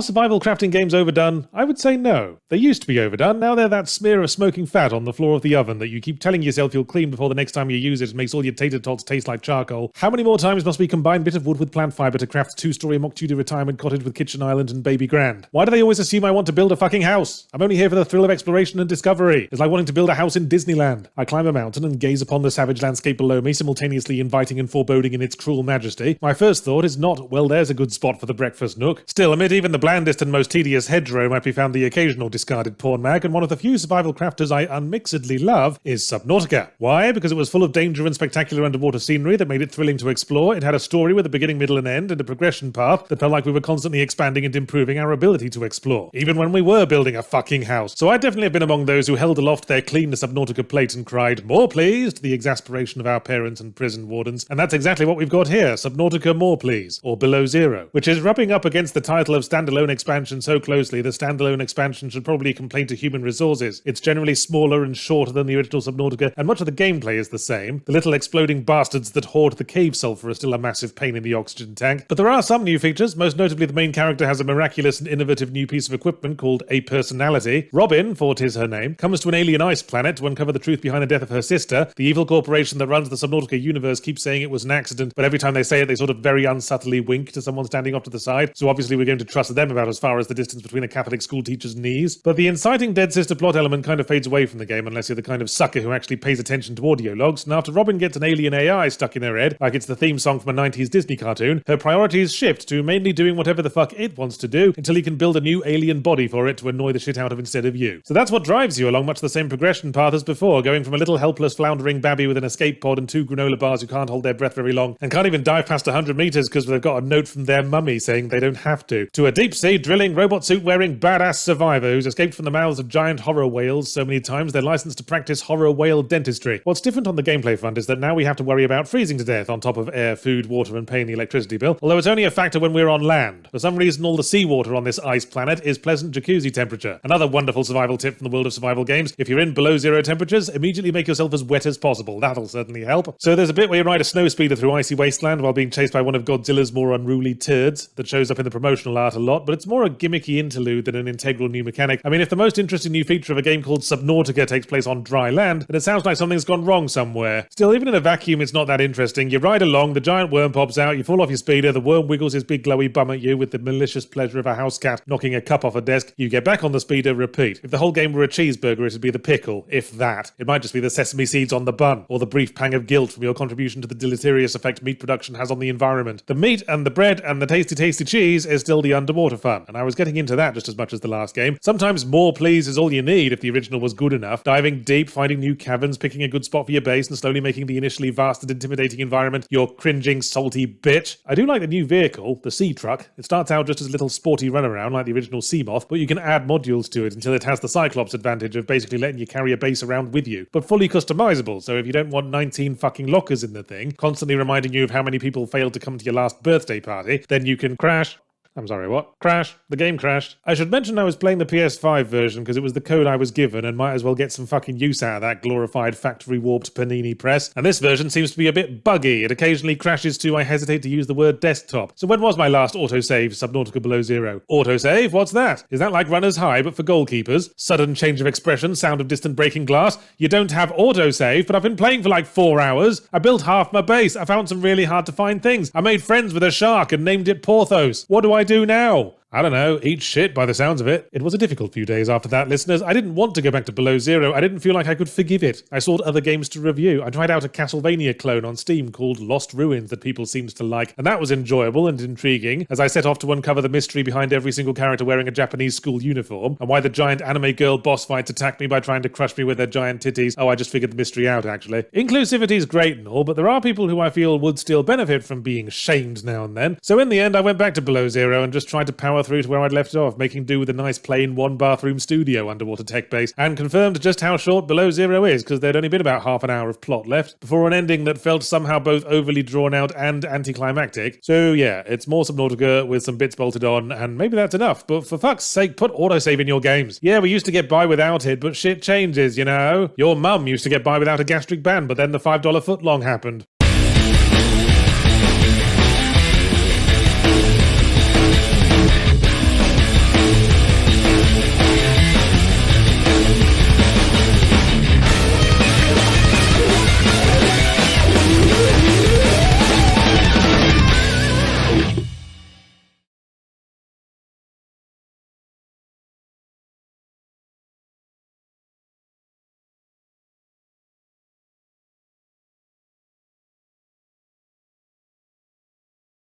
Are survival crafting games overdone? I would say no. They used to be overdone, now they're that smear of smoking fat on the floor of the oven that you keep telling yourself you'll clean before the next time you use it and makes all your tater tots taste like charcoal. How many more times must we combine bit of wood with plant fibre to craft a 2-story mock Tudor retirement cottage with kitchen island and baby grand? Why do they always assume I want to build a fucking house? I'm only here for the thrill of exploration and discovery. It's like wanting to build a house in Disneyland. I climb a mountain and gaze upon the savage landscape below me, simultaneously inviting and foreboding in its cruel majesty. My first thought is not, well, there's a good spot for the breakfast nook. Still, amid even the blandest and most tedious hedgerow might be found the occasional discarded porn mag, and one of the few survival crafters I unmixedly love is Subnautica. Why? Because it was full of danger and spectacular underwater scenery that made it thrilling to explore. It had a story with a beginning, middle, and end, and a progression path that felt like we were constantly expanding and improving our ability to explore, even when we were building a fucking house. So I definitely have been among those who held aloft their clean Subnautica plate and cried, "More please," to the exasperation of our parents and prison wardens. And that's exactly what we've got here, Subnautica More Please, or Below Zero, which is rubbing up against the title of standalone expansion so closely, the standalone expansion should probably complain to human resources. It's generally smaller and shorter than the original Subnautica, and much of the gameplay is the same. The little exploding bastards that hoard the cave sulfur are still a massive pain in the oxygen tank. But there are some new features, most notably the main character has a miraculous and innovative new piece of equipment called a personality. Robin, for 'tis her name, comes to an alien ice planet to uncover the truth behind the death of her sister. The evil corporation that runs the Subnautica universe keeps saying it was an accident, but every time they say it, they sort of very unsubtly wink to someone standing off to the side. So obviously we're going to trust them about as far as the distance between a Catholic school teacher's knees. But the inciting dead sister plot element kind of fades away from the game unless you're the kind of sucker who actually pays attention to audio logs. And after Robin gets an alien AI stuck in her head, like it's the theme song from a 90s Disney cartoon, her priorities shift to mainly doing whatever the fuck it wants to do until he can build a new alien body for it to annoy the shit out of instead of you. So that's what drives you along much the same progression path as before, going from a little helpless floundering babby with an escape pod and 2 granola bars who can't hold their breath very long and can't even dive past 100 meters because they've got a note from their mummy saying they don't have to a deep sea drilling, robot suit wearing badass survivor who's escaped from the mouths of giant horror whales so many times they're licensed to practice horror whale dentistry. What's different on the gameplay front is that now we have to worry about freezing to death on top of air, food, water and paying the electricity bill, although it's only a factor when we're on land. For some reason all the seawater on this ice planet is pleasant jacuzzi temperature. Another wonderful survival tip from the world of survival games: if you're in below zero temperatures, immediately make yourself as wet as possible. That'll certainly help. So there's a bit where you ride a snowspeeder through icy wasteland while being chased by one of Godzilla's more unruly turds that shows up in the promotional art a lot, but it's more a gimmicky interlude than an integral new mechanic. I mean, if the most interesting new feature of a game called Subnautica takes place on dry land, then it sounds like something's gone wrong somewhere. Still, even in a vacuum, it's not that interesting. You ride along, the giant worm pops out, you fall off your speeder, the worm wiggles his big glowy bum at you with the malicious pleasure of a house cat knocking a cup off a desk, you get back on the speeder, repeat. If the whole game were a cheeseburger, it'd be the pickle, if that. It might just be the sesame seeds on the bun, or the brief pang of guilt from your contribution to the deleterious effect meat production has on the environment. The meat and the bread and the tasty cheese is still the underwater fun, and I was getting into that just as much as the last game. Sometimes more please is all you need if the original was good enough. Diving deep, finding new caverns, picking a good spot for your base, and slowly making the initially vast and intimidating environment your cringing, salty bitch. I do like the new vehicle, the sea truck. It starts out just as a little sporty runaround like the original Seamoth, but you can add modules to it until it has the Cyclops advantage of basically letting you carry a base around with you, but fully customizable. So if you don't want 19 fucking lockers in the thing, constantly reminding you of how many people failed to come to your last birthday party, then you can crash. I'm sorry, what? Crash. The game crashed. I should mention I was playing the PS5 version because it was the code I was given and might as well get some fucking use out of that glorified factory-warped panini press. And this version seems to be a bit buggy. It occasionally crashes to, I hesitate to use the word desktop. So when was my last autosave Subnautica Below Zero? Autosave? What's that? Is that like Runner's High but for goalkeepers? Sudden change of expression, sound of distant breaking glass. You don't have autosave, but I've been playing for like 4 hours. I built half my base. I found some really hard to find things. I made friends with a shark and named it Porthos. What do I do now? I don't know, eat shit by the sounds of it. It was a difficult few days after that, listeners. I didn't want to go back to Below Zero. I didn't feel like I could forgive it. I sought other games to review. I tried out a Castlevania clone on Steam called Lost Ruins that people seemed to like, and that was enjoyable and intriguing as I set off to uncover the mystery behind every single character wearing a Japanese school uniform and why the giant anime girl boss fights attack me by trying to crush me with their giant titties. Oh, I just figured the mystery out, actually. Inclusivity is great and all, but there are people who I feel would still benefit from being shamed now and then. So in the end, I went back to Below Zero and just tried to power through to where I'd left off, making do with a nice plain 1-bathroom studio underwater tech base, and confirmed just how short Below Zero is, because there'd only been about half an hour of plot left, before an ending that felt somehow both overly drawn out and anticlimactic. So yeah, it's more Subnautica with some bits bolted on, and maybe that's enough, but for fuck's sake, put autosave in your games. Yeah, we used to get by without it, but shit changes, you know? Your mum used to get by without a gastric band, but then the $5 footlong happened.